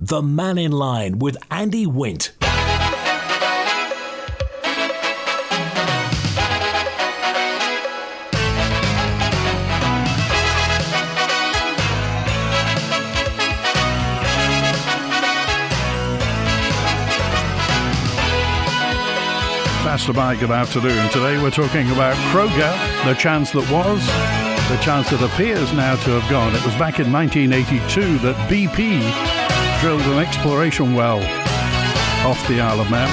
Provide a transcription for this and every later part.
The Mannin Line with Andy Wint. Good afternoon. Today we're talking about Crogga, the chance that was, the chance that appears now to have gone. It was back in 1982 that BP drilled an exploration well off the Isle of Man.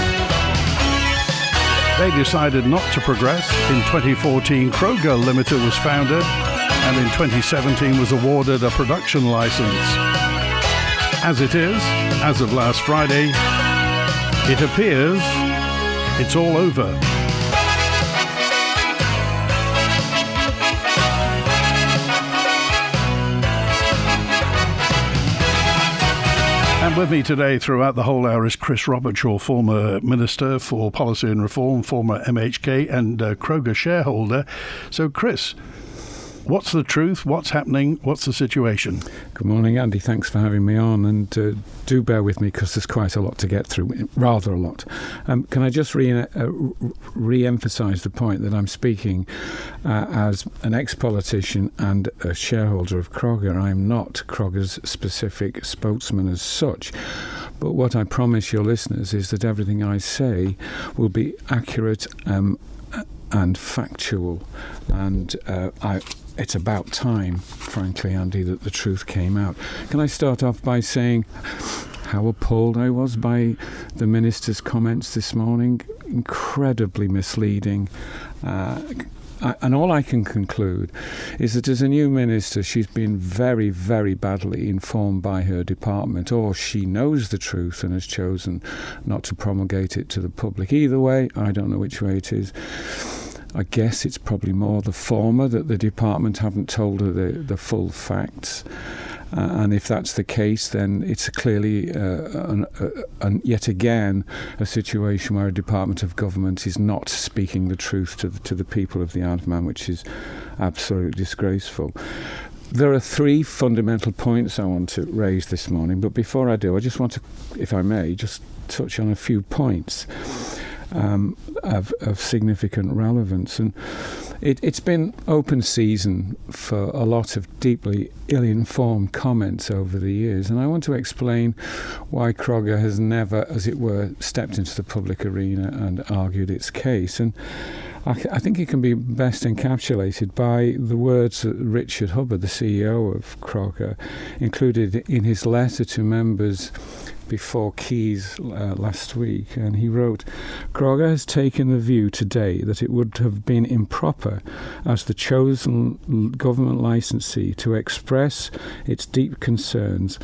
They decided not to progress. In 2014, Crogga Limited was founded, and in 2017 was awarded a production license. As it is, as of last Friday, it appears it's all over. And with me today throughout the whole hour is Chris Robertshaw, former Minister for Policy and Reform, former MHK and Crogga shareholder. So Chris, what's the truth? What's happening? What's the situation? Good morning, Andy. Thanks for having me on. And do bear with me because there's quite a lot to get through, rather a lot. Can I just re-emphasise the point that I'm speaking as an ex-politician and a shareholder of Crogga. I'm not Crogga's specific spokesman as such. But what I promise your listeners is that everything I say will be accurate and factual. And it's about time, frankly, Andy, that the truth came out. Can I start off by saying how appalled I was by the Minister's comments this morning? Incredibly misleading. And all I can conclude is that as a new minister, she's been very, very badly informed by her department, or she knows the truth and has chosen not to promulgate it to the public. Either way, I don't know which way it is. I guess it's probably more the former, that the department haven't told her the full facts. And if that's the case, then it's clearly, yet again, a situation where a department of government is not speaking the truth to the people of the Isle of Man, which is absolutely disgraceful. There are three fundamental points I want to raise this morning, but before I do, I just want to, if I may, just touch on a few points of significant relevance. And it's been open season for a lot of deeply ill-informed comments over the years, and I want to explain why Crogga has never, as it were, stepped into the public arena and argued its case. And I think it can be best encapsulated by the words that Richard Hubbard, the CEO of Crogga, included in his letter to members before Keys last week, and he wrote, "Crogga has taken the view today that it would have been improper as the chosen government licensee to express its deep concerns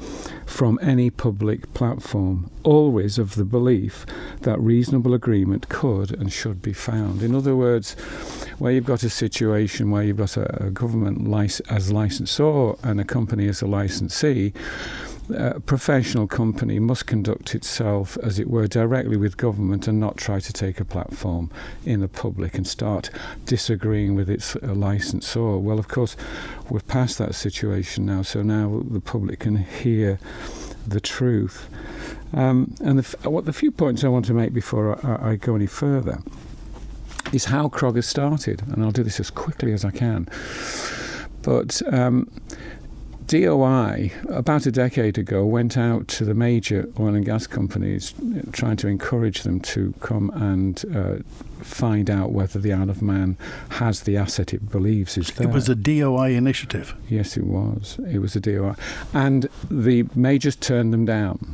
from any public platform, always of the belief that reasonable agreement could and should be found." In other words, where you've got a situation where you've got a government as licensor and a company as a licensee, a professional company must conduct itself, as it were, directly with government and not try to take a platform in the public and start disagreeing with its licensor. Well, of course, we're past that situation now, so now the public can hear the truth. And the few points I want to make before I go any further is how Crogga started, and I'll do this as quickly as I can. But DOI, about a decade ago, went out to the major oil and gas companies trying to encourage them to come and find out whether the Isle of Man has the asset it believes is there. It was a DOI initiative. Yes, it was. It was a DOI. And the majors turned them down.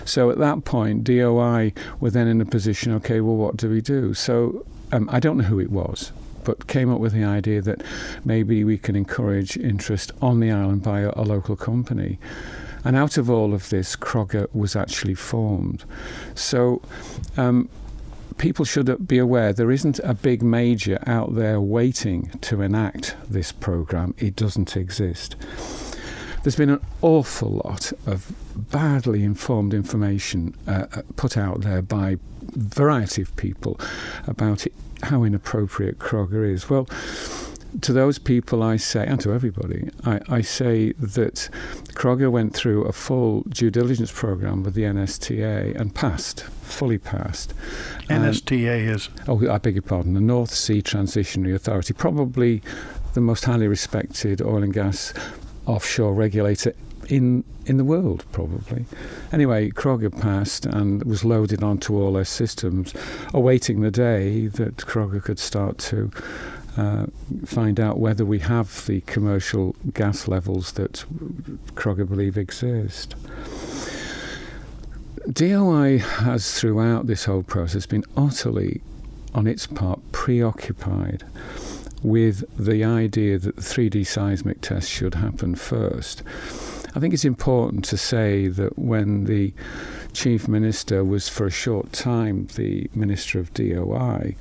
So at that point, DOI were then in a position, okay, well, what do we do? So I don't know who it was, but came up with the idea that maybe we can encourage interest on the island by a local company. And out of all of this, Crogga was actually formed. So people should be aware there isn't a big major out there waiting to enact this programme. It doesn't exist. There's been an awful lot of badly informed information put out there by a variety of people about how inappropriate Crogga is. Well, to those people I say, and to everybody, I say that Crogga went through a full due diligence program with the NSTA and fully passed. NSTA is? Oh, I beg your pardon, the North Sea Transitionary Authority, probably the most highly respected oil and gas offshore regulator in the world, probably. Anyway, Crogga passed and was loaded onto all their systems, awaiting the day that Crogga could start to find out whether we have the commercial gas levels that Crogga believe exist. DOI has, throughout this whole process, been utterly, on its part, preoccupied with the idea that the 3D seismic test should happen first. I think it's important to say that when the Chief Minister was for a short time the Minister of DOI,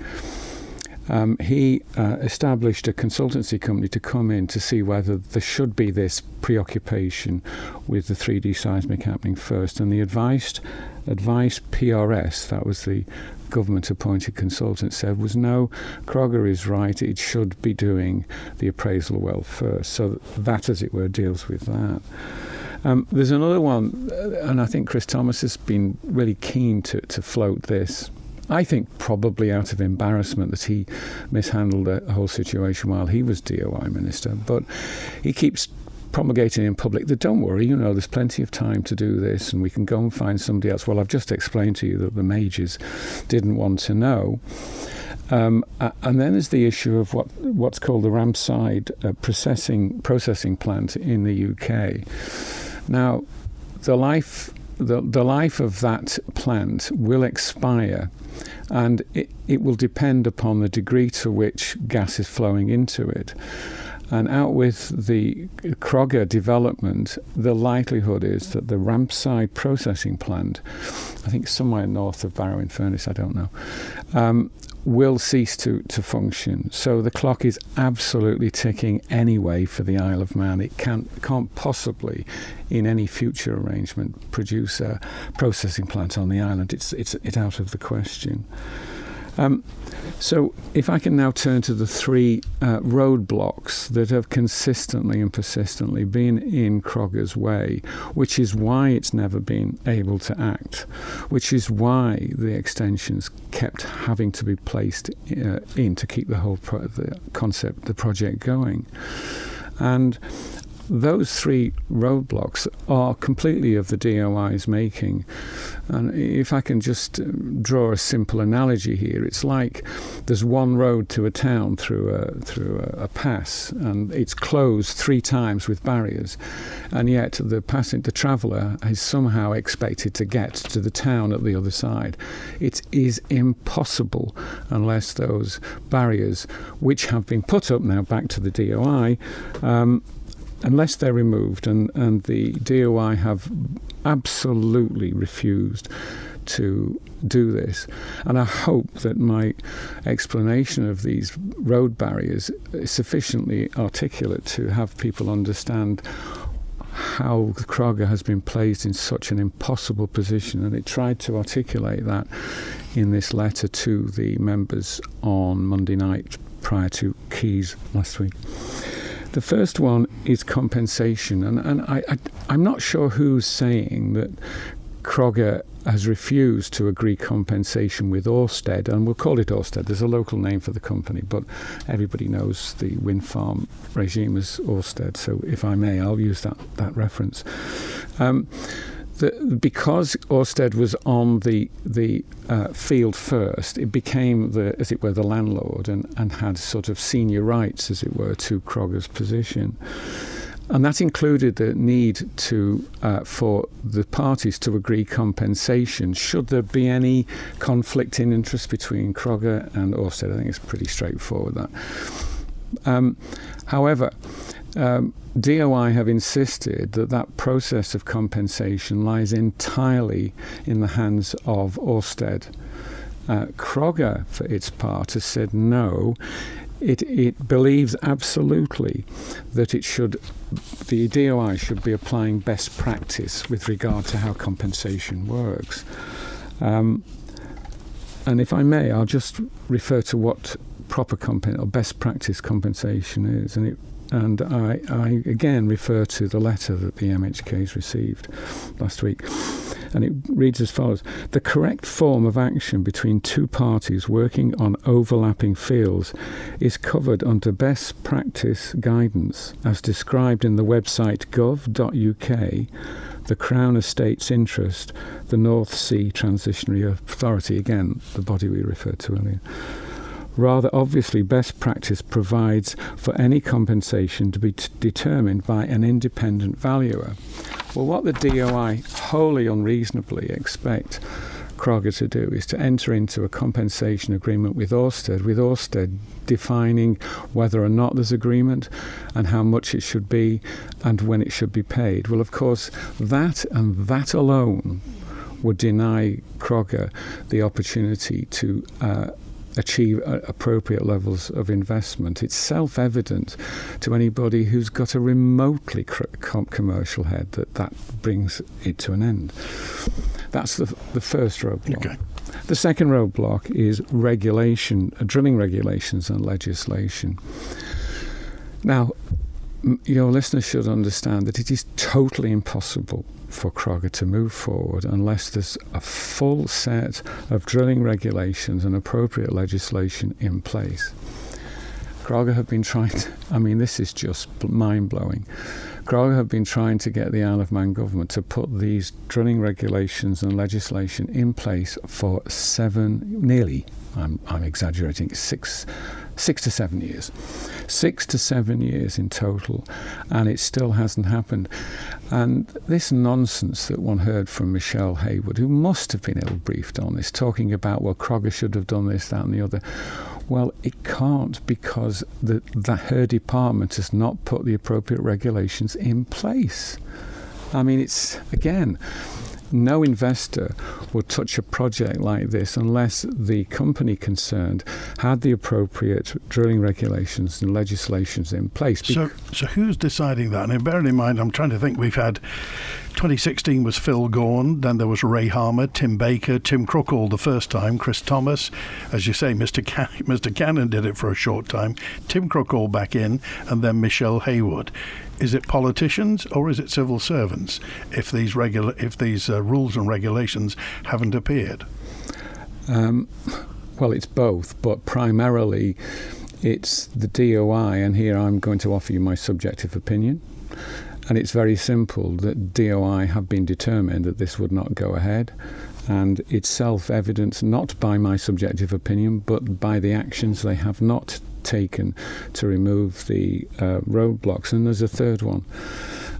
he established a consultancy company to come in to see whether there should be this preoccupation with the 3D seismic happening first. And the advice PRS, that was the government-appointed consultant, said was no, Crogga is right, it should be doing the appraisal well first. So that, as it were, deals with that. There's another one, and I think Chris Thomas has been really keen to float this. I think probably out of embarrassment that he mishandled the whole situation while he was DOI Minister. But he keeps promulgating in public that don't worry, there's plenty of time to do this and we can go and find somebody else. Well, I've just explained to you that the majors didn't want to know. And then there's the issue of what's called the Ramside processing plant in the UK. Now, the life of that plant will expire, and it will depend upon the degree to which gas is flowing into it. And out with the Crogga development, the likelihood is that the Ramside processing plant, I think somewhere north of Barrow-in-Furness, I don't know, will cease to function. So the clock is absolutely ticking anyway for the Isle of Man. It can't possibly, in any future arrangement, produce a processing plant on the island. It's out of the question. So if I can now turn to the three roadblocks that have consistently and persistently been in Crogga's way, which is why it's never been able to act, which is why the extensions kept having to be placed in to keep the whole the project going. And those three roadblocks are completely of the DOI's making. And if I can just draw a simple analogy here, it's like there's one road to a town through a pass, and it's closed 3 times with barriers, and yet the traveller is somehow expected to get to the town at the other side. It is impossible unless those barriers, which have been put up now, back to the DOI, unless they're removed, and the DOI have absolutely refused to do this. And I hope that my explanation of these road barriers is sufficiently articulate to have people understand how Crogga has been placed in such an impossible position. And it tried to articulate that in this letter to the members on Monday night prior to Keys last week. The first one is compensation, and I'm not sure who's saying that Crogga has refused to agree compensation with Ørsted, and we'll call it Ørsted. There's a local name for the company, but everybody knows the wind farm regime as Ørsted, so if I may, I'll use that reference. Because Ørsted was on the field first, it became as it were, the landlord and had sort of senior rights, as it were, to Crogga's position. And that included the need for the parties to agree compensation should there be any conflict in interest between Crogga and Ørsted. I think it's pretty straightforward, that. However, DOI have insisted that process of compensation lies entirely in the hands of Ørsted. Crogga, for its part, has said no. It believes absolutely that the DOI should be applying best practice with regard to how compensation works. And if I may, I'll just refer to what proper or best practice compensation is. And And I again refer to the letter that the MHKs received last week. And it reads as follows: the correct form of action between two parties working on overlapping fields is covered under best practice guidance as described in the website gov.uk, the Crown Estate's Interest, the North Sea Transitionary Authority, again, the body we referred to earlier. Rather obviously, best practice provides for any compensation to be determined by an independent valuer. Well, what the DOI wholly unreasonably expect Crogga to do is to enter into a compensation agreement with Ørsted defining whether or not there's agreement and how much it should be and when it should be paid. Well, of course, that and that alone would deny Crogga the opportunity to achieve appropriate levels of investment. It's self-evident to anybody who's got a remotely commercial head that brings it to an end. That's the first roadblock. Okay. The second roadblock is drilling regulations and legislation. Now, your listeners should understand that it is totally impossible for Crogga to move forward unless there's a full set of drilling regulations and appropriate legislation in place. Crogga have been trying to, this is just mind-blowing. Crogga have been trying to get the Isle of Man government to put these drilling regulations and legislation in place for I'm exaggerating, six to 7 years. 6 to 7 years in total, and it still hasn't happened. And this nonsense that one heard from Michelle Haywood, who must have been ill-briefed on this, talking about, well, Crogga should have done this, that and the other. Well, it can't, because her department has not put the appropriate regulations in place. It's, again, no investor would touch a project like this unless the company concerned had the appropriate drilling regulations and legislations in place. So who's deciding that? And bearing in mind, I'm trying to think, we've had 2016 was Phil Gorn, then there was Ray Harmer, Tim Baker, Tim Crookall the first time, Chris Thomas, as you say, Mr. Cannon did it for a short time, Tim Crookall back in, and then Michelle Haywood. Is it politicians or is it civil servants if these rules and regulations haven't appeared? Well, it's both, but primarily it's the DOI, and here I'm going to offer you my subjective opinion. And it's very simple, that DOI have been determined that this would not go ahead. And it's self-evident, not by my subjective opinion, but by the actions they have not taken to remove the roadblocks. And there's a third one.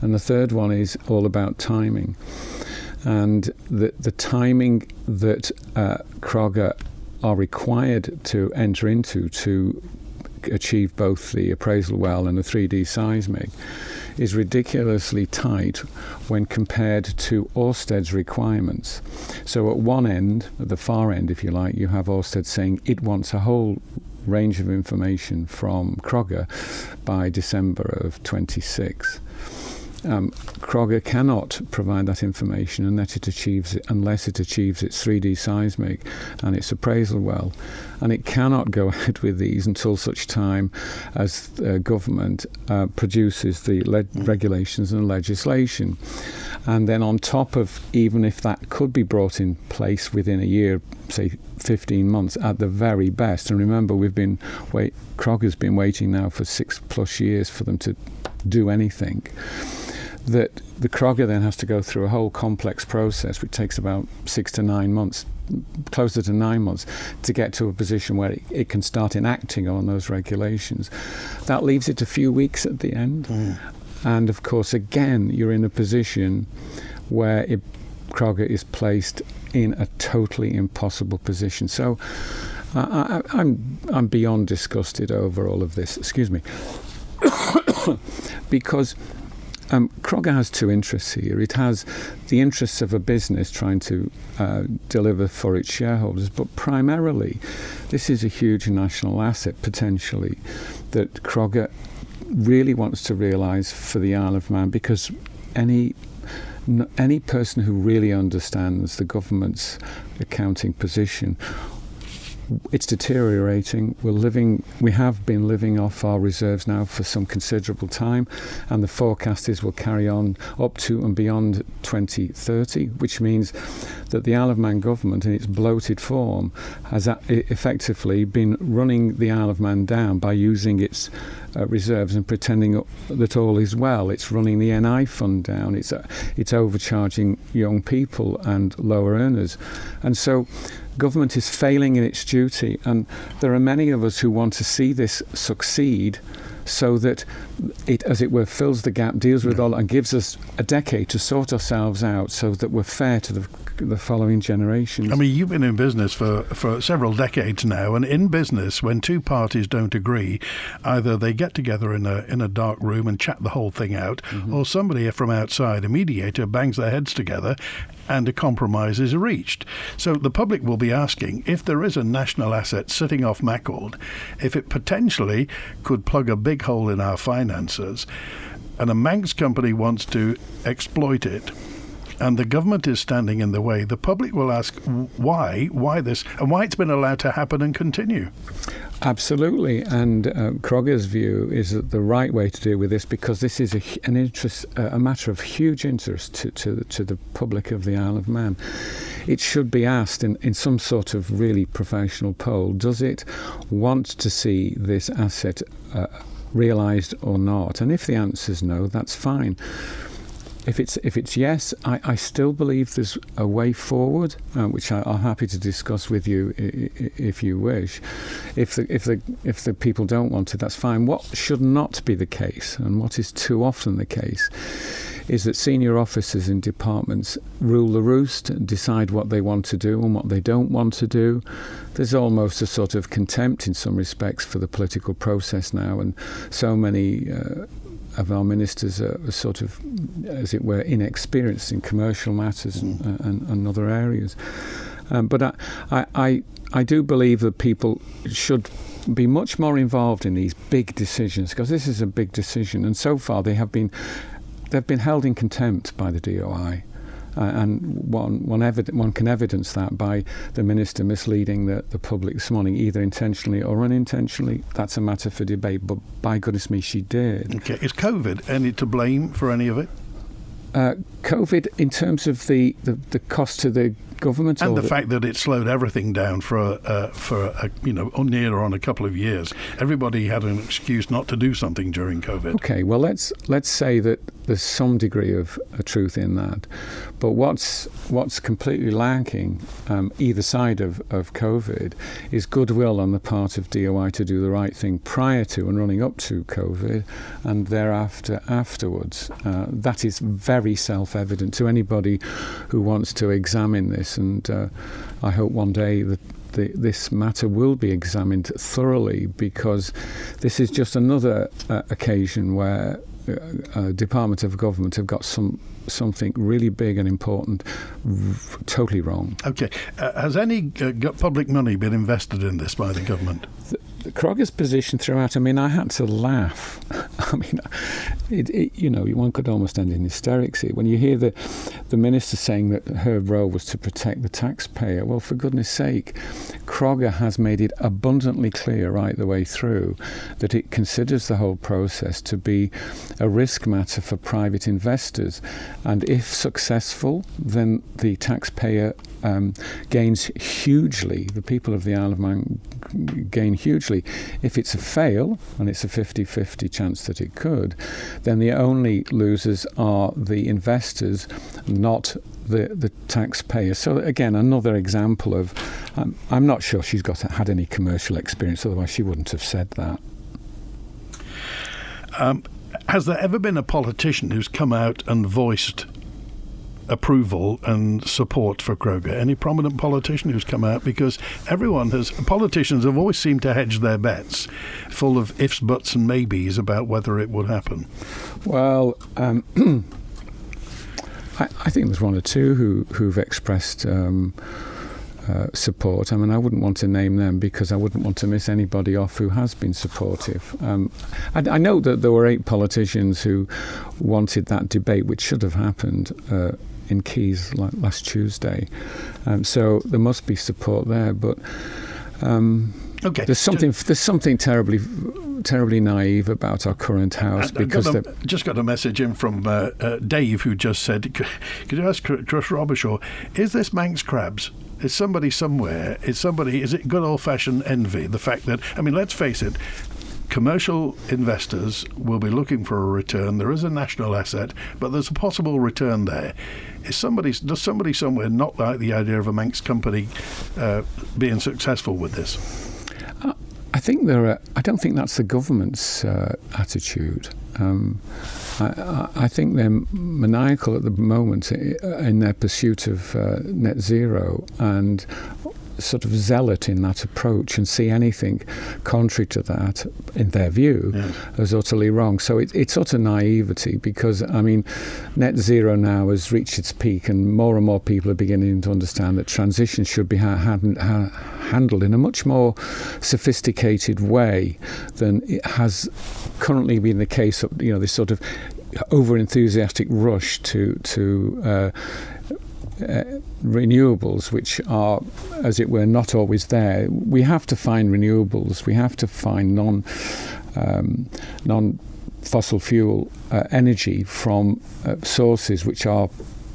And the third one is all about timing. And the timing that Crogga are required to enter into to achieve both the appraisal well and the 3D seismic is ridiculously tight when compared to Ørsted's requirements. So at one end, at the far end if you like, you have Ørsted saying it wants a whole range of information from Crogga by December of 26. Crogga cannot provide that information unless it achieves its 3D seismic and its appraisal well, and it cannot go ahead with these until such time as the government produces the regulations and legislation. And then on top of, even if that could be brought in place within a year, say 15 months at the very best, and remember Crogga's been waiting now for 6+ years for them to do anything, that the Crogga then has to go through a whole complex process which takes about 6 to 9 months, closer to 9 months, to get to a position where it can start enacting on those regulations. That leaves it a few weeks at the end. And of course, again, you're in a position where Crogga is placed in a totally impossible position. So I'm beyond disgusted over all of this. Excuse me. Because Crogga has two interests here. It has the interests of a business trying to deliver for its shareholders, but primarily this is a huge national asset, potentially, that Crogga really wants to realise for the Isle of Man, because any person who really understands the government's accounting position it's deteriorating. We have been living off our reserves now for some considerable time, and the forecast is will carry on up to and beyond 2030, which means that the Isle of Man government, in its bloated form, has effectively been running the Isle of Man down by using its reserves and pretending that all is well. It's running the NI fund down. It's overcharging young people and lower earners, and so government is failing in its duty. And there are many of us who want to see this succeed, so that it, as it were, fills the gap, deals with all, and gives us a decade to sort ourselves out, so that we're fair to the following generations. I mean, you've been in business for several decades now, and in business, when two parties don't agree, either they get together in a dark room and chat the whole thing out, or somebody from outside, a mediator, bangs their heads together and a compromise is reached. So the public will be asking, if there is a national asset sitting off Mackle, if it potentially could plug a big hole in our finances, and a Manx company wants to exploit it, and the government is standing in the way, the public will ask why this, and why it's been allowed to happen and continue. Absolutely, and Crogga's view is that the right way to deal with this, because this is a matter of huge interest to the public of the Isle of Man. It should be asked in some sort of really professional poll, does it want to see this asset realised or not? And if the answer is no, that's fine. If it's yes, I still believe there's a way forward, which I'm happy to discuss with you if you wish. If the people don't want it, that's fine. What should not be the case, and what is too often the case, is that senior officers in departments rule the roost and decide what they want to do and what they don't want to do. There's almost a sort of contempt in some respects for the political process now, and so many of our ministers are sort of, as it were, inexperienced in commercial matters and other areas. But I do believe that people should be much more involved in these big decisions, because this is a big decision, and so far they've been held in contempt by the DOI. And one can evidence that by the minister misleading the public this morning, either intentionally or unintentionally. That's a matter for debate, but by goodness me, she did. Okay, is COVID any to blame for any of it? COVID, in terms of the cost to the government, and the fact that it slowed everything down for near on a couple of years. Everybody had an excuse not to do something during COVID. Okay, well let's say that there's some degree of truth in that, but what's completely lacking either side of COVID is goodwill on the part of DOI to do the right thing prior to and running up to COVID, and thereafter afterwards. That is very self-evident to anybody who wants to examine this, and I hope one day that this matter will be examined thoroughly, because this is just another occasion where a department of government have got something really big and important totally wrong. Okay. Has any public money been invested in this by the government? Crogga's position throughout, I mean, I had to laugh. I mean, one could almost end in hysterics here when you hear the minister saying that her role was to protect the taxpayer. Well, for goodness sake, Crogga has made it abundantly clear right the way through that it considers the whole process to be a risk matter for private investors, and if successful, then the taxpayer gains hugely. The people of the Isle of Man gain hugely. If it's a fail, and it's a 50-50 chance that it could, then the only losers are the investors, not the taxpayer. So again, another example of I'm not sure she's had any commercial experience, otherwise she wouldn't have said that. Has there ever been a politician who's come out and voiced approval and support for Crogga? Any prominent politician who's come out? Because politicians have always seemed to hedge their bets, full of ifs, buts and maybes about whether it would happen. Well, I think there's one or two who've expressed support. I mean, I wouldn't want to name them because I wouldn't want to miss anybody off who has been supportive. I know that there were 8 politicians who wanted that debate, which should have happened in Keys last Tuesday. So there must be support there. But Okay. There's something terribly naive about our current house because just got a message in from Dave, who just said, "Could you ask Chris Robertshaw, is this Manx crabs? Is somebody somewhere? Is it good old-fashioned envy? The fact that, I mean, let's face it." Commercial investors will be looking for a return. There is a national asset, but there's a possible return there. Does somebody somewhere not like the idea of a Manx company being successful with this? I think I don't think that's the government's attitude. I think they're maniacal at the moment in their pursuit of net zero and sort of zealot in that approach and see anything contrary to that, in their view, as utterly wrong. So it's utter naivety because, I mean, net zero now has reached its peak and more people are beginning to understand that transition should be handled in a much more sophisticated way than it has currently been the case of, this sort of over-enthusiastic rush to renewables, which are, as it were, not always there. We have to find renewables. We have to find non-fossil fuel energy from sources which are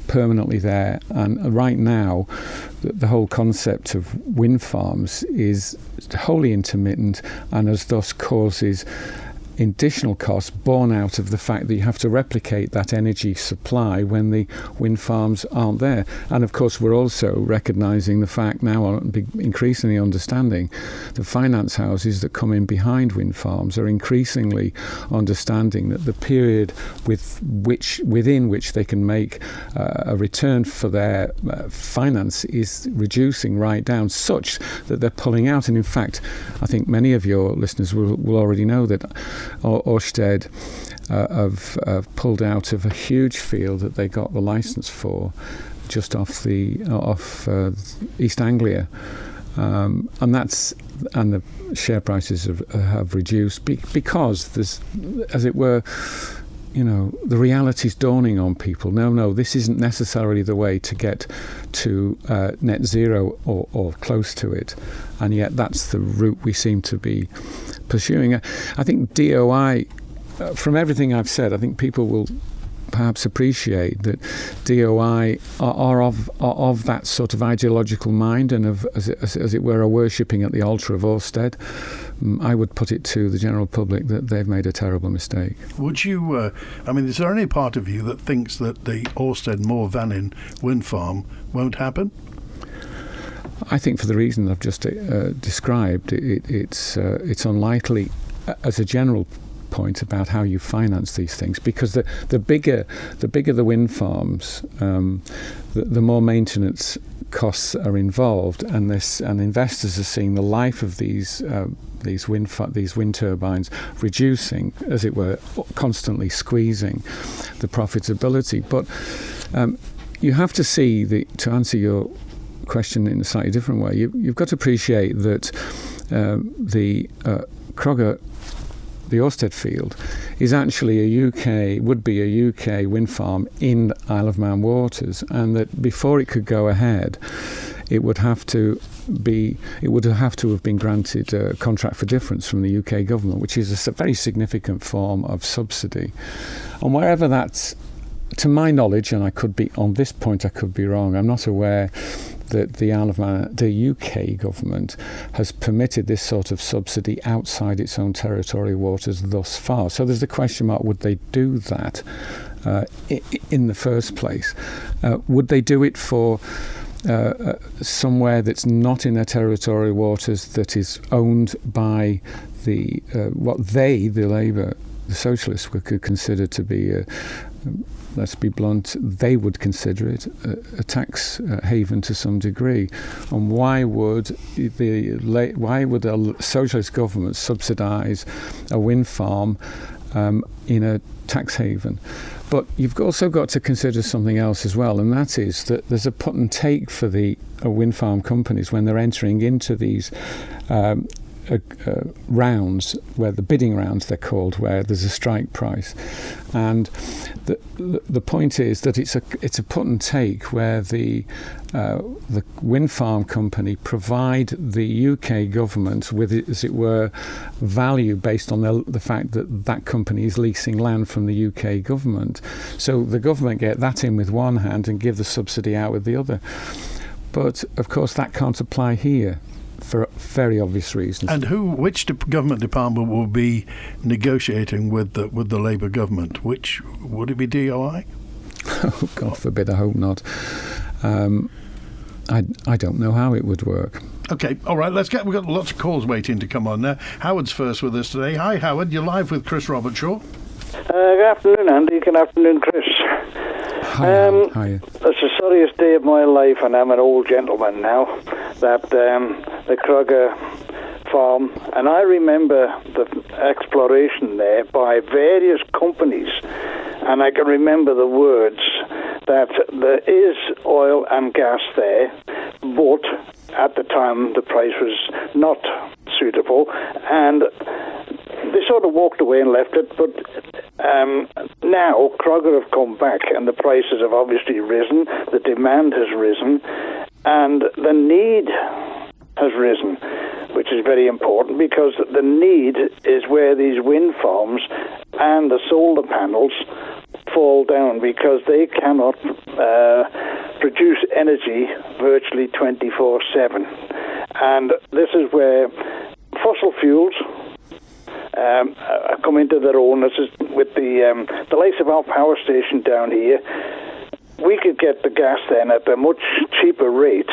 permanently there. And right now, the whole concept of wind farms is wholly intermittent and as thus causes additional costs born out of the fact that you have to replicate that energy supply when the wind farms aren't there. And of course we're also recognising the fact now, increasingly understanding, the finance houses that come in behind wind farms are increasingly understanding that the period within which they can make a return for their finance is reducing right down, such that they're pulling out. And in fact, I think many of your listeners will already know that Ørsted have pulled out of a huge field that they got the license for just off East Anglia, and the share prices have reduced because there's, as it were, the reality's dawning on people. No, this isn't necessarily the way to get to net zero or close to it, and yet that's the route we seem to be pursuing. I think DOI, from everything I've said, I think people will perhaps appreciate that DOI are of that sort of ideological mind and of, as it were, are worshipping at the altar of Ørsted. I would put it to the general public that they've made a terrible mistake. Would you, is there any part of you that thinks that the Ørsted Mannin wind farm won't happen? I think for the reason I've just described, it's unlikely as a general point about how you finance these things, because the bigger the wind farms, the more maintenance costs are involved, and investors are seeing the life of these wind turbines reducing, as it were, constantly squeezing the profitability. But you have to see to answer your question in a slightly different way. You've got to appreciate that the Crogga, the Ørsted field, is actually would be a UK wind farm in Isle of Man waters, and that before it could go ahead, it would have to have been granted a contract for difference from the UK government, which is a very significant form of subsidy. And wherever that's, to my knowledge, and I could be on this point, I could be wrong, I'm not aware that the Isle of Man, the UK government, has permitted this sort of subsidy outside its own territorial waters thus far. So there's the question mark: would they do that in the first place? Would they do it for somewhere that's not in their territorial waters, that is owned by the Labour, the Socialists, could consider to be let's be blunt, they would consider it a tax haven to some degree. And why would a socialist government subsidise a wind farm in a tax haven? But you've also got to consider something else as well, and that is that there's a put and take for the wind farm companies when they're entering into these rounds, where the bidding rounds they're called, where there's a strike price, and the point is that it's a put and take where the wind farm company provide the UK government with, as it were, value based on the fact that company is leasing land from the UK government. So the government get that in with one hand and give the subsidy out with the other. But of course that can't apply here, for very obvious reasons. And which government department will be negotiating with the Labour government? Which would it be? DOI? Oh, God forbid! I hope not. I don't know how it would work. Okay, all right. We've got lots of calls waiting to come on now. Howard's first with us today. Hi, Howard. You're live with Chris Robertshaw. Good afternoon, Andy. Good afternoon, Chris. Hi. Hi. It's the sorriest day of my life, and I'm an old gentleman now, that the Crogga farm, and I remember the exploration there by various companies, and I can remember the words that there is oil and gas there, but at the time the price was not suitable, and they sort of walked away and left it. But now Crogga have come back, and the prices have obviously risen, the demand has risen, and the need has risen, which is very important, because the need is where these wind farms and the solar panels fall down, because they cannot produce energy virtually 24/7. And this is where fossil fuels come into their own. This is with the likes of our power station down here. We could get the gas then at a much cheaper rate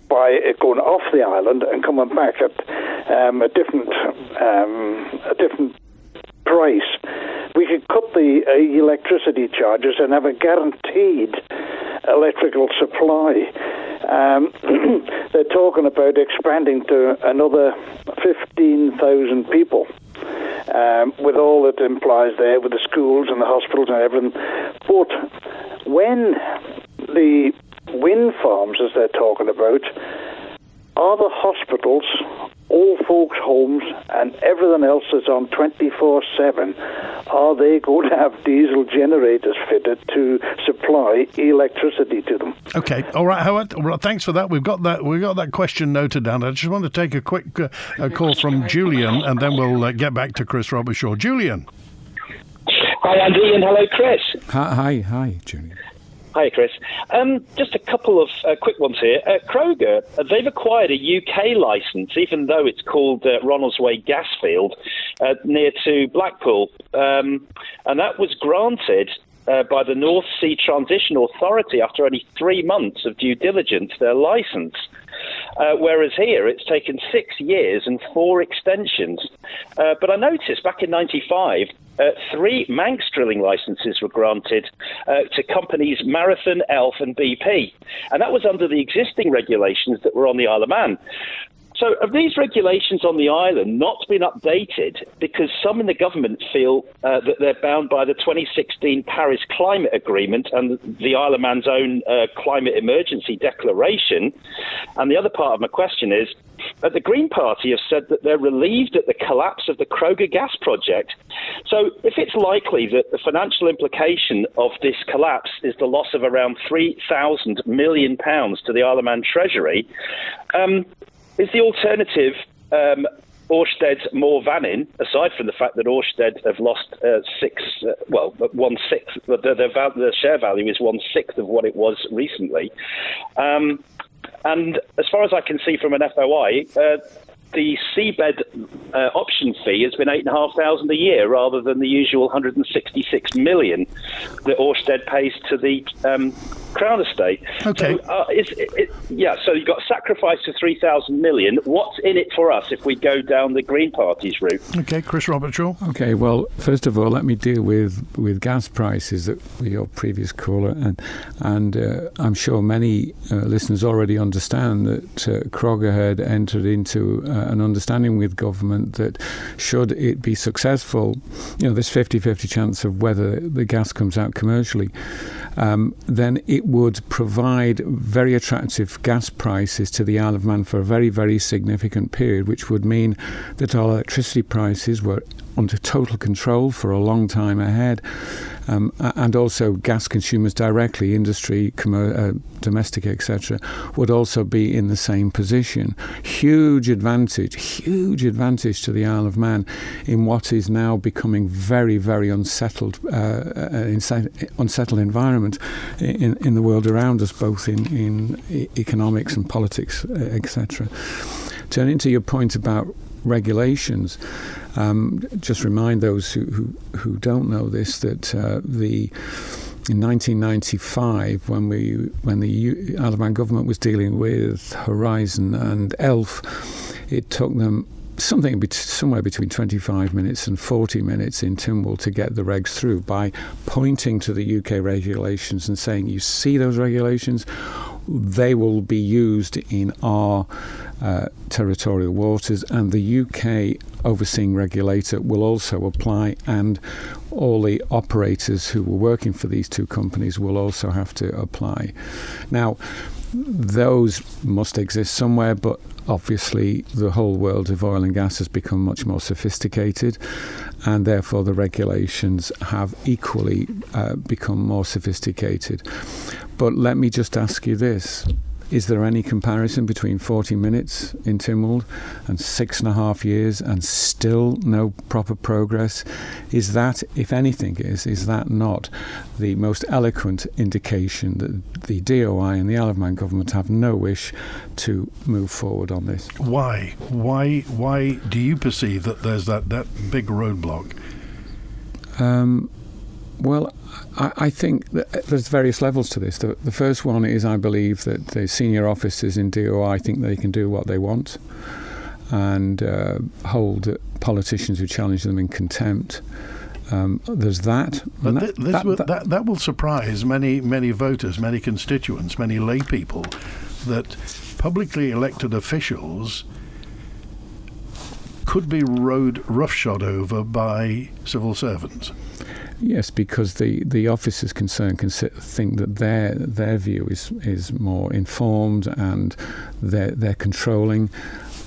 by it going off the island and coming back at a different price. We could cut the electricity charges and have a guaranteed electrical supply. They're talking about expanding to another 15,000 people, with all that implies there, with the schools and the hospitals and everything. But when the wind farms, as they're talking about, are the hospitals, old folks' homes, and everything else that's on 24/7, are they going to have diesel generators fitted to supply electricity to them? Okay, all right, Howard. Well, thanks for that. We've got that question noted down. I just want to take a quick call from Julian, and then we'll get back to Chris Robertshaw. Julian. Hi, Andy, and hello, Chris. Hi, Julian. Hi, Chris. Just a couple of quick ones here. Crogga, they've acquired a UK licence, even though it's called Ronaldsway Gasfield, near to Blackpool. And that was granted by the North Sea Transition Authority after only 3 months of due diligence, their licence. Whereas here, it's taken 6 years and 4 extensions. But I noticed back in 95, 3 Manx drilling licenses were granted to companies Marathon, Elf and BP. And that was under the existing regulations that were on the Isle of Man. So have these regulations on the island not been updated because some in the government feel that they're bound by the 2016 Paris Climate Agreement and the Isle of Man's own climate emergency declaration? And the other part of my question is, the Green Party have said that they're relieved at the collapse of the Crogga Gas project. So if it's likely that the financial implication of this collapse is the loss of around £3,000 million to the Isle of Man Treasury, is the alternative Ørsted more Mannin, aside from the fact that Ørsted have lost 1/6, the share value is 1/6 of what it was recently. And as far as I can see from an FOI, the seabed option fee has been $8,500 a year rather than the usual $166 million that Ørsted pays to the Crown Estate. Okay. So you've got a sacrifice of $3,000 million. What's in it for us if we go down the Green Party's route? Okay, Chris Robertshaw. Okay, well, first of all, let me deal with gas prices that your previous caller, and I'm sure many listeners already understand that Crogga had entered into an understanding with government that should it be successful, this 50-50 chance of whether the gas comes out commercially, then it would provide very attractive gas prices to the Isle of Man for a very, very significant period, which would mean that our electricity prices were under total control for a long time ahead, and also gas consumers directly, industry, domestic, etc., would also be in the same position. Huge advantage to the Isle of Man in what is now becoming very, very unsettled environment in the world around us, both in economics and politics, etc. Turning to your point about regulations, just remind those who don't know this that in 1995, when the Isle of Man government was dealing with Horizon and ELF, it took them somewhere between 25 minutes and 40 minutes in Tynwald to get the regs through by pointing to the UK regulations and saying, you see those regulations? They will be used in our territorial waters, and the UK overseeing regulator will also apply, and all the operators who were working for these two companies will also have to apply. Now, those must exist somewhere, but obviously the whole world of oil and gas has become much more sophisticated, and therefore the regulations have equally become more sophisticated. But let me just ask you this. Is there any comparison between 40 minutes in Tynwald and 6.5 years and still no proper progress? Is that, if anything, is that not the most eloquent indication that the DOI and the Isle of Man government have no wish to move forward on this? Why? Why do you perceive that there's that big roadblock? Well, I think that there's various levels to this. The first one is, I believe that the senior officers in DOI think they can do what they want and hold politicians who challenge them in contempt. There's that. But that will surprise many voters, many constituents, many lay people, that publicly elected officials could be rode roughshod over by civil servants. Yes, because the officers concerned can think that their view is more informed and they're controlling.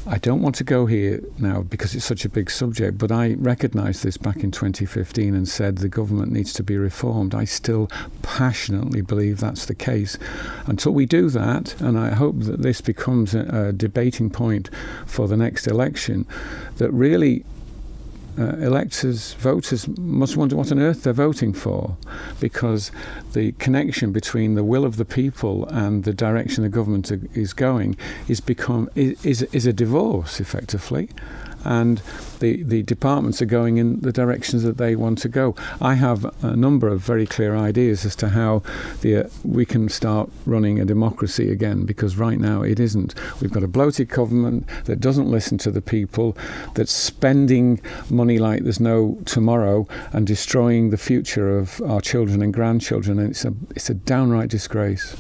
I don't want to go here now because it's such a big subject, but I recognised this back in 2015 and said the government needs to be reformed. I still passionately believe that's the case. Until we do that, and I hope that this becomes a debating point for the next election, that really voters must wonder what on earth they're voting for, because the connection between the will of the people and the direction the government is going is a divorce, effectively, and the departments are going in the directions that they want to go. I have a number of very clear ideas as to how we can start running a democracy again, because right now it isn't. We've got a bloated government that doesn't listen to the people, that's spending money like there's no tomorrow and destroying the future of our children and grandchildren, and it's a downright disgrace.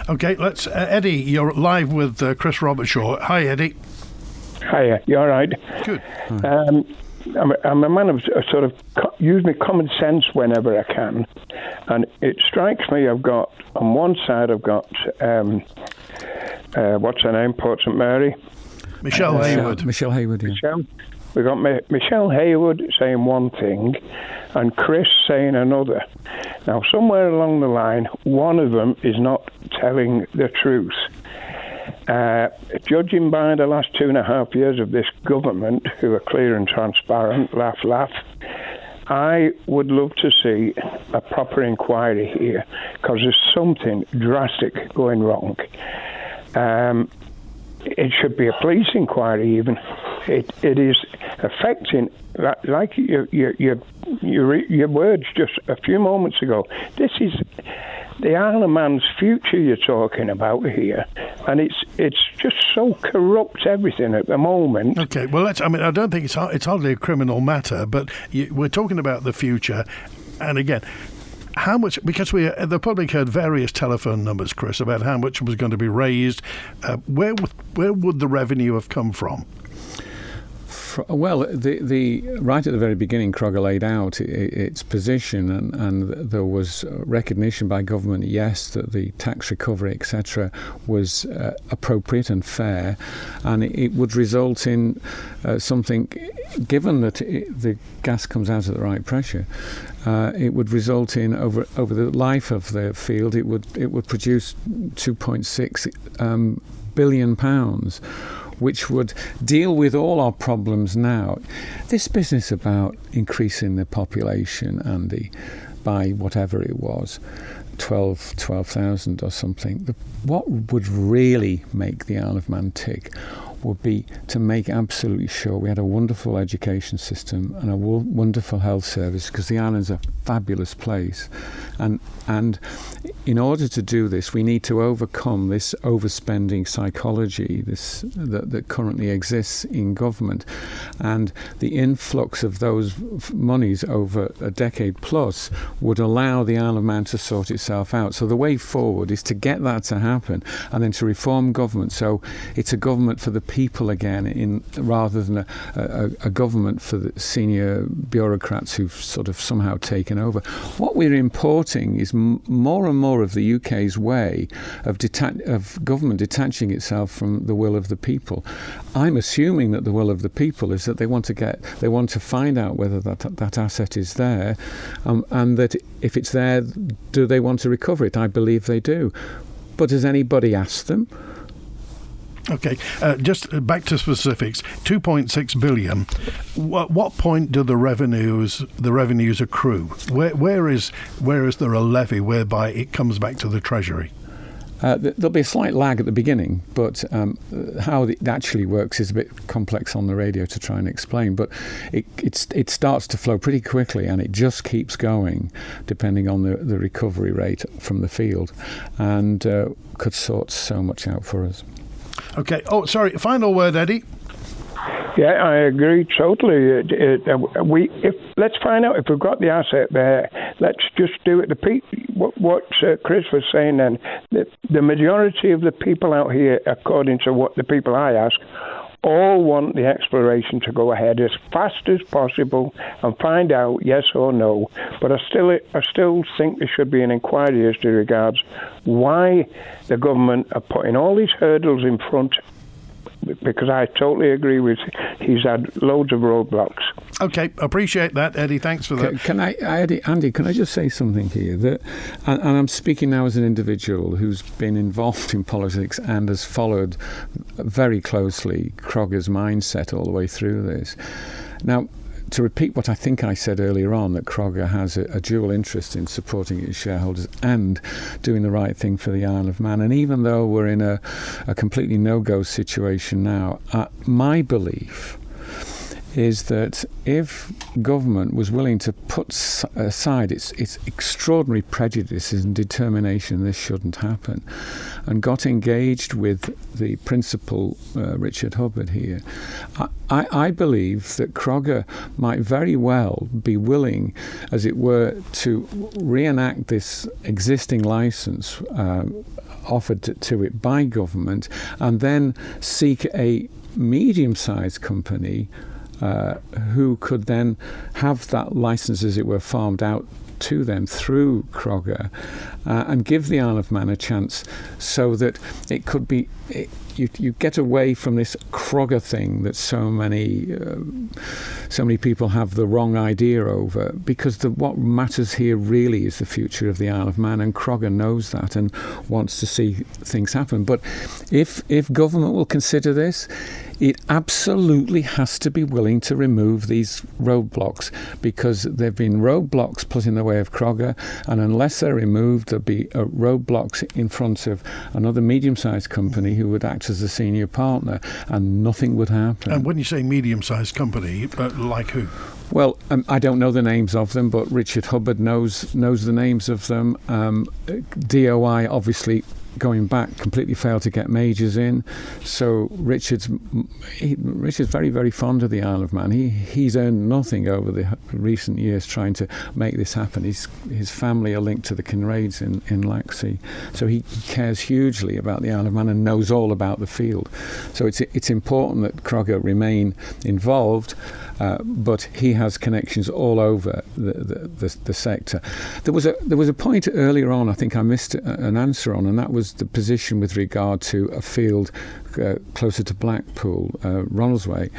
Okay, let's Eddie, you're live with Chris Robertshaw. Hi, Eddie. Hiya, you all right? Good. I'm a man of sort of use my common sense whenever I can, and it strikes me on one side I've got what's her name, Port St Mary? Michelle Hayward. Michelle Hayward, yeah. We've got Michelle Hayward saying one thing and Chris saying another. Now, somewhere along the line, one of them is not telling the truth. Judging by the last 2.5 years of this government, who are clear and transparent, laugh, I would love to see a proper inquiry here, because there's something drastic going wrong. It should be a police inquiry even. It is affecting, like your words just a few moments ago. This is the Isle of Man's future you're talking about here, and it's just so corrupt everything at the moment. Okay, well, I don't think it's hardly a criminal matter, but we're talking about the future, and again, how much? Because the public heard various telephone numbers, Chris, about how much was going to be raised. Where would the revenue have come from? Well, the right at the very beginning, Crogga laid out its position, and there was recognition by government, yes, that the tax recovery, etc., was appropriate and fair, and it would result in something, given that the gas comes out at the right pressure, it would result in over the life of the field, it would produce 2.6 billion pounds, which would deal with all our problems now. This business about increasing the population, Andy, by whatever it was, 12,000 or something, what would really make the Isle of Man tick would be to make absolutely sure we had a wonderful education system and a wonderful health service, because the island's a fabulous place, and in order to do this we need to overcome this overspending psychology that currently exists in government, and the influx of those monies over a decade plus would allow the Isle of Man to sort itself out. So the way forward is to get that to happen, and then to reform government so it's a government for the people again, rather than a government for the senior bureaucrats who've sort of somehow taken over. What we're importing is more and more of the UK's way of government detaching itself from the will of the people. I'm assuming that the will of the people is that they want to find out whether that asset is there, and that if it's there, do they want to recover it? I believe they do. But has anybody asked them? Okay, just back to specifics. 2.6 billion. What point do the revenues accrue? Where is there a levy whereby it comes back to the Treasury? There'll be a slight lag at the beginning, but how it actually works is a bit complex on the radio to try and explain. But it starts to flow pretty quickly, and it just keeps going, depending on the recovery rate from the field, and could sort so much out for us. Okay. Oh, sorry. Final word, Eddie. Yeah, I agree totally. Let's find out if we've got the asset there. Let's just do it. What Chris was saying then, the majority of the people out here, according to what the people I ask, all want the exploration to go ahead as fast as possible and find out yes or no. But I still think there should be an inquiry as to regards why the government are putting all these hurdles in front, because I totally agree with he's had loads of roadblocks. Okay, appreciate that, Eddie. Thanks for that. Andy, can I just say something here? And I'm speaking now as an individual who's been involved in politics and has followed very closely Crogga's mindset all the way through this. Now, to repeat what I think I said earlier on, that Crogga has a dual interest in supporting its shareholders and doing the right thing for the Isle of Man. And even though we're in a completely no-go situation now, my belief is that if government was willing to put aside its extraordinary prejudices and determination this shouldn't happen, and got engaged with the principal, Richard Hubbard here, I believe that Crogga might very well be willing, as it were, to reenact this existing licence offered to it by government, and then seek a medium-sized company who could then have that licence, as it were, farmed out to them through Crogga, and give the Isle of Man a chance, so that it could be you get away from this Crogga thing that so many people have the wrong idea over, because what matters here really is the future of the Isle of Man, and Crogga knows that and wants to see things happen. But if government will consider this, it absolutely has to be willing to remove these roadblocks, because there have been roadblocks put in the way of Crogga, and unless they're removed, there'll be roadblocks in front of another medium-sized company who would act as a senior partner, and nothing would happen. And when you say medium-sized company, like who? Well, I don't know the names of them, but Richard Hubbard knows the names of them. DOI obviously going back, completely failed to get majors in. So Richard's very, very fond of the Isle of Man. He's earned nothing over the recent years trying to make this happen. His family are linked to the Kinraids in Laxey, so he cares hugely about the Isle of Man and knows all about the field. So it's important that Crogga remain involved, but he has connections all over the sector. There was a point earlier on I think I missed an answer on, and that was the position with regard to a field closer to Blackpool, Ronaldsway.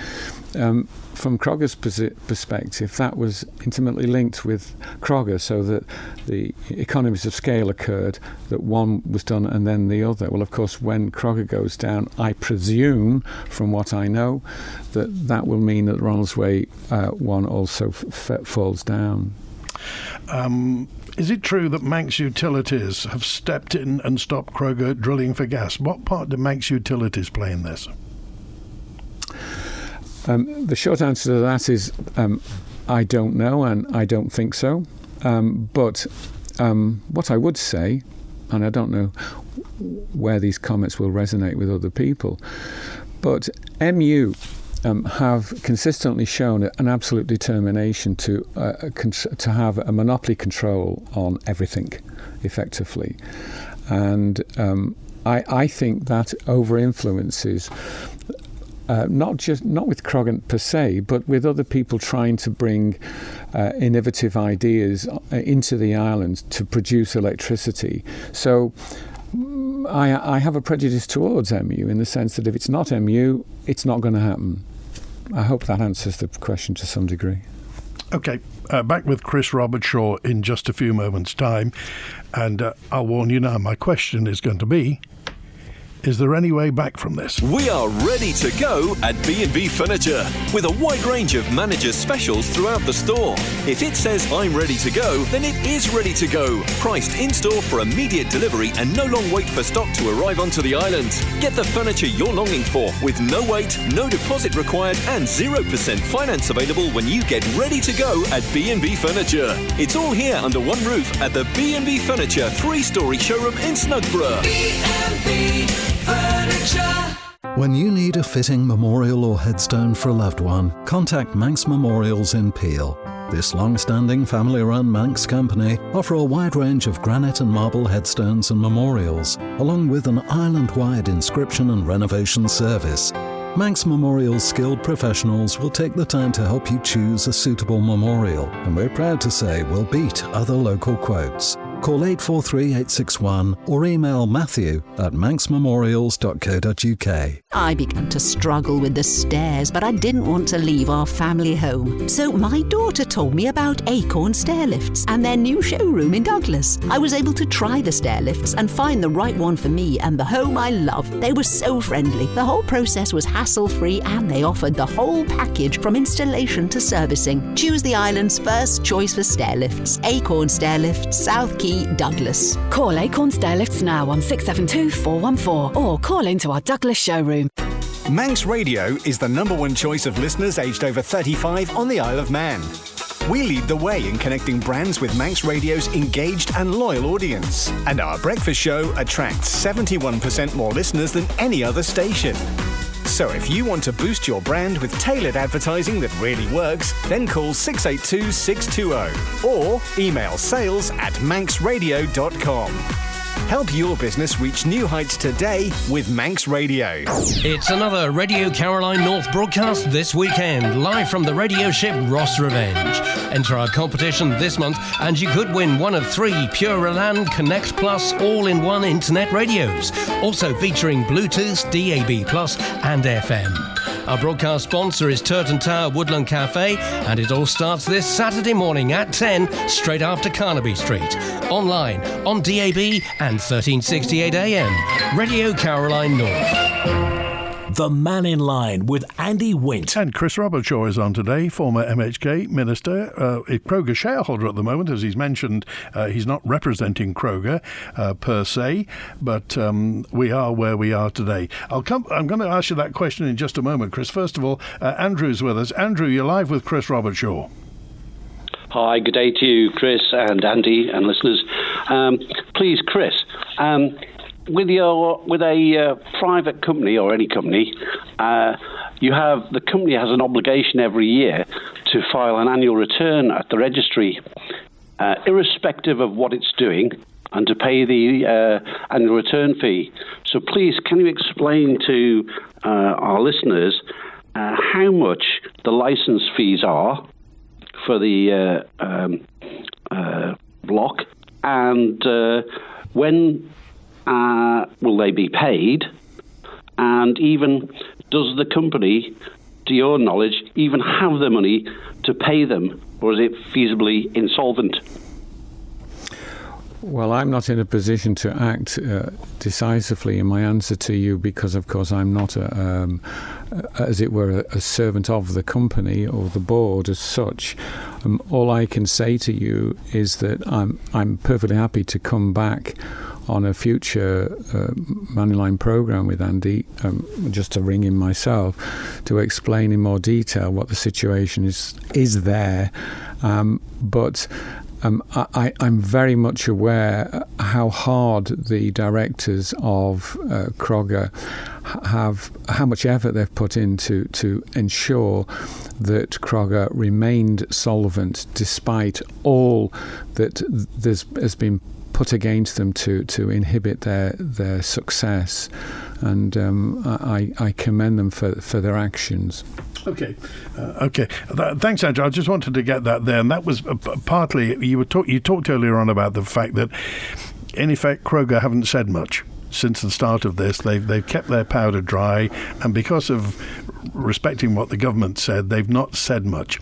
From Crogga's perspective, that was intimately linked with Crogga, so that the economies of scale occurred, that one was done and then the other. Well, of course, when Crogga goes down, I presume, from what I know, that will mean that Ronaldsway one also falls down. Is it true that Manx Utilities have stepped in and stopped Crogga drilling for gas? What part do Manx Utilities play in this? The short answer to that is I don't know, and I don't think so. But what I would say, and I don't know where these comments will resonate with other people, but MU have consistently shown an absolute determination to have a monopoly control on everything, effectively. And I think that over-influences not with Crogga per se, but with other people trying to bring innovative ideas into the island to produce electricity. So I have a prejudice towards MU in the sense that if it's not MU, it's not going to happen. I hope that answers the question to some degree. Okay, back with Chris Robertshaw in just a few moments' time. And I'll warn you now, my question is going to be, is there any way back from this? We are ready to go at B&B Furniture with a wide range of managers' specials throughout the store. If it says I'm ready to go, then it is ready to go. Priced in-store for immediate delivery and no long wait for stock to arrive onto the island. Get the furniture you're longing for with no wait, no deposit required and 0% finance available when you get ready to go at B&B Furniture. It's all here under one roof at the B&B Furniture 3-storey showroom in Snugborough. B&B Furniture. When you need a fitting memorial or headstone for a loved one, contact Manx Memorials in Peel. This long-standing family-run Manx company offer a wide range of granite and marble headstones and memorials, along with an island-wide inscription and renovation service. Manx Memorials skilled professionals will take the time to help you choose a suitable memorial, and we're proud to say we'll beat other local quotes. Call 843-861 or email matthew@manxmemorials.co.uk. I began to struggle with the stairs, but I didn't want to leave our family home. So my daughter told me about Acorn Stair Lifts and their new showroom in Douglas. I was able to try the stair lifts and find the right one for me and the home I love. They were so friendly. The whole process was hassle-free and they offered the whole package from installation to servicing. Choose the island's first choice for stair lifts. Acorn Stair Lifts, South Quay, Douglas. Call Acorn Stair Lifts now on 672 414 or call into our Douglas showroom. Manx Radio is the #1 choice of listeners aged over 35 on the Isle of Man. We lead the way in connecting brands with Manx Radio's engaged and loyal audience. And our breakfast show attracts 71% more listeners than any other station. So if you want to boost your brand with tailored advertising that really works, then call 682 620 or email sales@manxradio.com. Help your business reach new heights today with Manx Radio. It's another Radio Caroline North broadcast this weekend, live from the radio ship Ross Revenge. Enter our competition this month and you could win one of 3 Pure Elan Connect Plus all-in-one internet radios, also featuring Bluetooth, DAB+, and FM. Our broadcast sponsor is Turton Tower Woodland Cafe, and it all starts this Saturday morning at 10, straight after Carnaby Street. Online, on DAB and 1368 AM. Radio Caroline North. The Mannin Line with Andy Wint. And Chris Robertshaw is on today, former MHK minister, a Crogga shareholder at the moment. As he's mentioned, he's not representing Crogga per se, but we are where we are today. I'm going to ask you that question in just a moment, Chris. First of all, Andrew's with us. Andrew, you're live with Chris Robertshaw. Hi, good day to you, Chris and Andy and listeners. Please, Chris, with a private company or any company, the company has an obligation every year to file an annual return at the registry, irrespective of what it's doing, and to pay the annual return fee. So please, can you explain to our listeners how much the license fees are for the block, and when will they be paid? And even, does the company, to your knowledge, even have the money to pay them, or is it feasibly insolvent? Well, I'm not in a position to act decisively in my answer to you because, of course, I'm not, as it were, a servant of the company or the board as such. All I can say to you is that I'm perfectly happy to come back on a future Mannin Line programme with Andy, just to ring him myself, to explain in more detail what the situation is there. But I'm very much aware how hard the directors of Crogga have, how much effort they've put into to ensure that Crogga remained solvent despite all that has been put against them to inhibit their success, and I commend them for their actions. Okay. Thanks, Andrew. I just wanted to get that there, and that was partly you talked earlier on about the fact that, in effect, Crogga haven't said much since the start of this. They've kept their powder dry, and because of respecting what the government said, they've not said much.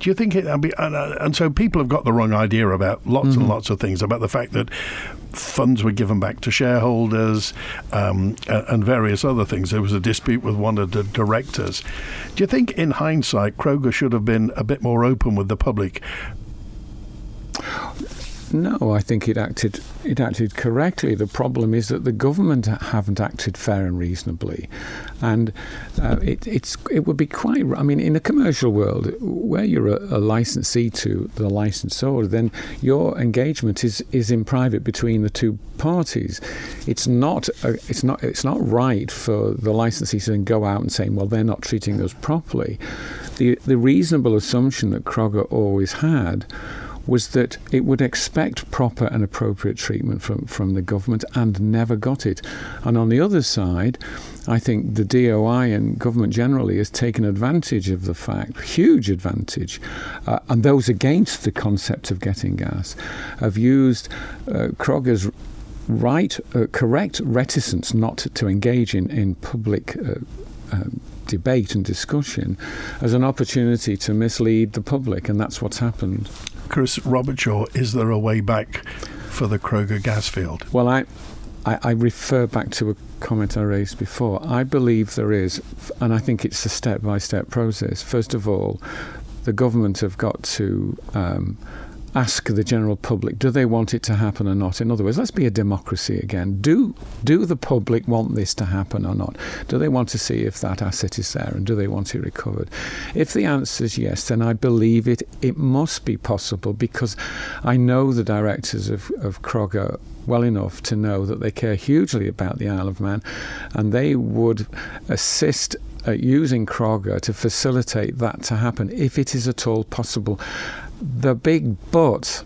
Do you think and so people have got the wrong idea about lots and lots of things, about the fact that funds were given back to shareholders and various other things. There was a dispute with one of the directors. Do you think, in hindsight, Crogga should have been a bit more open with the public? No, I think it acted correctly. The problem is that the government haven't acted fair and reasonably, and it would be quite. I mean, in a commercial world where you're a licensee to the licensor, then your engagement is in private between the two parties. It's not right for the licensee to then go out and say, well, they're not treating us properly. The reasonable assumption that Crogga always had was that it would expect proper and appropriate treatment from the government, and never got it. And on the other side, I think the DOI and government generally has taken advantage of the fact, huge advantage, and those against the concept of getting gas have used Crogga's correct reticence not to engage in public debate and discussion as an opportunity to mislead the public, and that's what's happened. Chris Robertshaw, is there a way back for the Crogga gas field? Well, I refer back to a comment I raised before. I believe there is, and I think it's a step-by-step process. First of all, the government have got to ask the general public, do they want it to happen or not? In other words, let's be a democracy again. Do the public want this to happen or not? Do they want to see if that asset is there, and do they want it recovered? If the answer is yes, then I believe it must be possible, because I know the directors of Crogga well enough to know that they care hugely about the Isle of Man, and they would assist using Crogga to facilitate that to happen if it is at all possible. The big but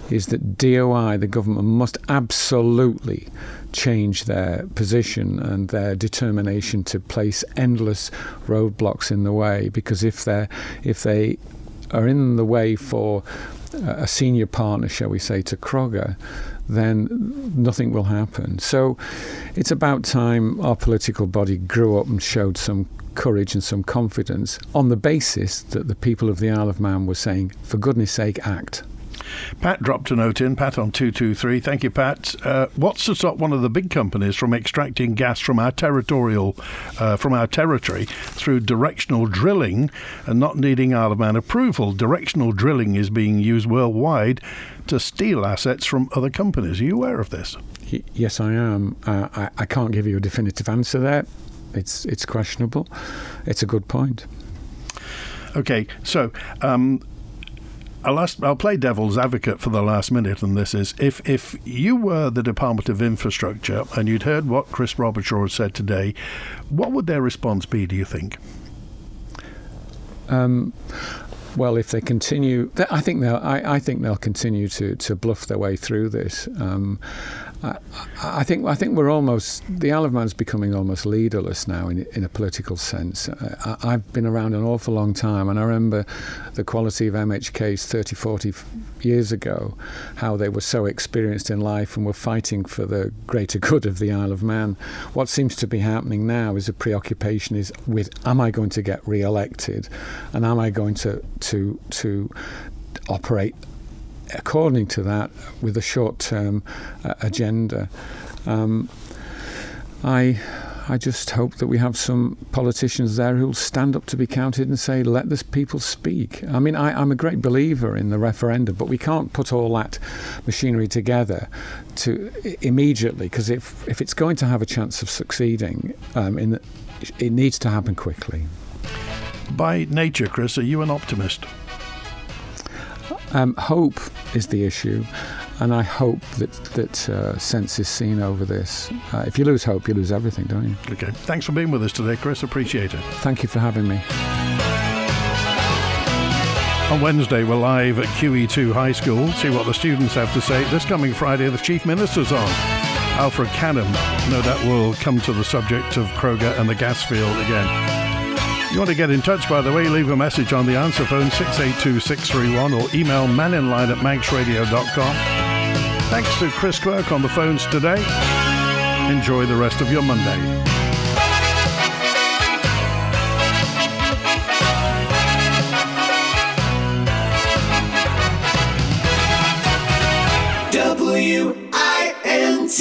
is that DOI, the government, must absolutely change their position and their determination to place endless roadblocks in the way, because if they are in the way for a senior partner, shall we say, to Crogga, then nothing will happen. So it's about time our political body grew up and showed some courage and some confidence on the basis that the people of the Isle of Man were saying, for goodness sake, act. Pat dropped a note in, Pat on 223. Thank you, Pat. What's to stop one of the big companies from extracting gas from our territory through directional drilling and not needing Isle of Man approval? Directional drilling is being used worldwide to steal assets from other companies. Are you aware of this? Yes, I am. I can't give you a definitive answer there. It's questionable. It's a good point. Okay, so I'll play devil's advocate for the last minute, and this is, if you were the Department of Infrastructure and you'd heard what Chris Robertshaw said today, what would their response be, do you think? Well, if they continue, I think they'll continue to bluff their way through this. I think we're almost, the Isle of Man's becoming almost leaderless now in a political sense. I've been around an awful long time, and I remember the quality of MHKs 30, 40 years ago, how they were so experienced in life and were fighting for the greater good of the Isle of Man. What seems to be happening now is a preoccupation is with, am I going to get re-elected, and am I going to operate according to that with a short-term agenda. I just hope that we have some politicians there who'll stand up to be counted and say, let the people speak. I mean, I'm a great believer in the referendum, but we can't put all that machinery together immediately, because if it's going to have a chance of succeeding, it needs to happen quickly. By nature, Chris, are you an optimist? Hope is the issue, and I hope that sense is seen over this. If you lose hope, you lose everything, don't you? Okay. Thanks for being with us today, Chris. Appreciate it. Thank you for having me. On Wednesday, we're live at QE2 High School. See what the students have to say. This coming Friday, the Chief Minister's on. Alfred Canham, no doubt, will come to the subject of Crogga and the gas field again. You want to get in touch, by the way, leave a message on the answer phone 682-631 or email manninline@manxradio.com. Thanks to Chris Quirk on the phones today. Enjoy the rest of your Monday. WINT